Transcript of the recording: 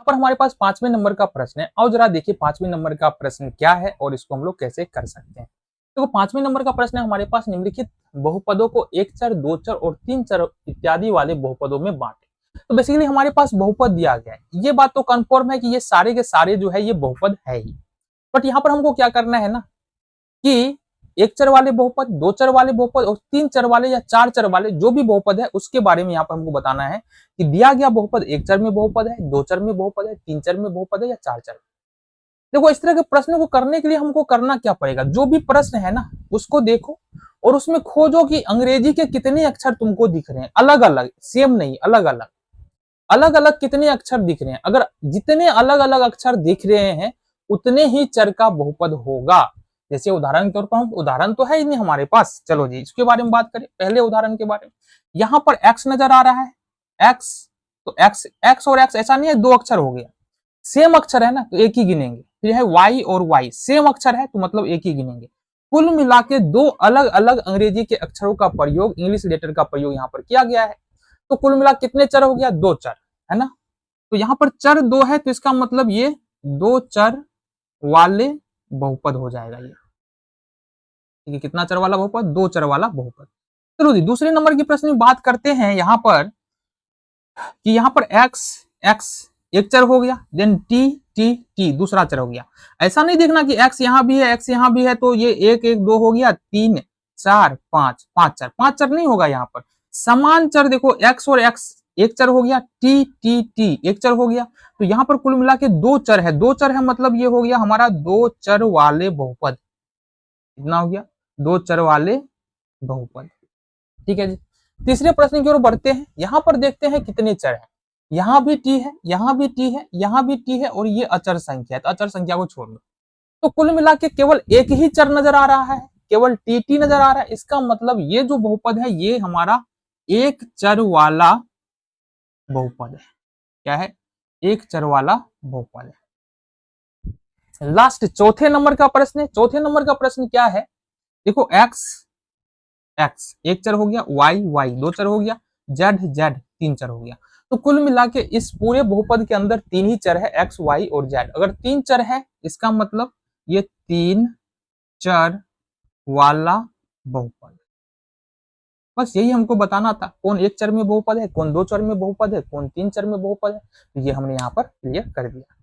यहाँ पर हमारे पास 5वें नंबर का प्रश्न है। और जरा देखिए 5वें नंबर का प्रश्न क्या है और इसको हम लोग कैसे कर सकते हैं। तो 5वें नंबर का प्रश्न है हमारे पास, निम्नलिखित बहुपदों को एक चर, दो चर और तीन चर इत्यादि वाले बहुपदों में बांटे। तो बेसिकली हमारे पास बहुपद दिया गया है, ये बात तो कंफर्म है कि ये सारे के सारे जो है ये बहुपद है ही। बट यहाँ पर हमको क्या करना है ना कि एक चर वाले बहुपद, दो चर वाले बहुपद और तीन चर वाले या चार चर वाले जो भी बहुपद है उसके बारे में यहाँ पर हमको बताना है कि दिया गया बहुपद एक चर में बहुपद है, दो चर में बहुपद है, तीन चर में बहुपद है या चार चर। देखो इस तरह के प्रश्नों को करने के लिए हमको करना क्या पड़ेगा, जो भी प्रश्न है ना उसको देखो और उसमें खोजो कि अंग्रेजी के कितने अक्षर तुमको दिख रहे हैं, अलग अलग, सेम नहीं, अलग अलग, अलग अलग कितने अक्षर दिख रहे हैं। अगर जितने अलग अलग अक्षर दिख रहे हैं उतने ही चर का बहुपद होगा। जैसे उदाहरण के तौर पर, हम उदाहरण तो है ही नहीं हमारे पास, चलो जी इसके बारे में बात करें। पहले उदाहरण के बारे में, यहाँ पर x नजर आ रहा है, x, तो x और x ऐसा नहीं है दो अक्षर हो गया, सेम अक्षर है ना तो एक ही गिनेंगे। फिर है y और y, सेम अक्षर है तो मतलब एक ही गिनेंगे। कुल मिला के दो अलग अलग अंग्रेजी के अक्षरों का प्रयोग, इंग्लिश लेटर का प्रयोग यहाँ पर किया गया है। तो कुल मिला कितने चर हो गया, दो चर है ना। तो यहाँ पर चर दो है तो इसका मतलब ये दो चर वाले बहुपद हो जाएगा ये। ठीक है, कितना चर वाला बहुपद, दो चर वाला बहुपद। चलो जी दूसरे नंबर की प्रश्न में बात करते हैं यहाँ पर कि यहाँ पर x x एक चर हो गया, देन t t t दूसरा चर हो गया। ऐसा नहीं देखना कि x यहाँ भी है, x यहाँ भी है तो ये एक एक दो हो गया, तीन चार पांच, पांच चर नहीं होगा। यहाँ पर समान चर देखो, x और x एक चर हो गया, t t t एक चर हो गया। तो यहाँ पर कुल मिला के दो चर है, दो चर है मतलब ये हो गया हमारा दो चर वाले बहुपद। कितना हो गया, दो चर वाले बहुपद। ठीक है जी, तीसरे प्रश्न की ओर बढ़ते हैं। यहाँ पर देखते हैं कितने चर हैं, यहाँ भी t है, यहाँ भी t है, यहाँ भी t है और ये अचर संख्या है, तो अचर संख्या को छोड़ दो। तो कुल मिला के केवल एक ही चर नजर आ रहा है, केवल tt नजर आ रहा है। इसका मतलब ये जो बहुपद है ये हमारा एक चर वाला बहुपद है। क्या है, एक चर वाला बहुपद है। लास्ट चौथे नंबर का प्रश्न है। चौथे नंबर का प्रश्न क्या है, देखो x x एक चर हो गया, y y दो चर हो गया, z z तीन चर हो गया। तो कुल मिला के इस पूरे बहुपद के अंदर तीन ही चर है, x y और z। अगर तीन चर है इसका मतलब ये तीन चर वाला बहुपद। बस यही हमको बताना था, कौन एक चर में बहुपद है, कौन दो चर में बहुपद है, कौन तीन चर में बहुपद है। तो ये हमने यहाँ पर क्लियर कर दिया।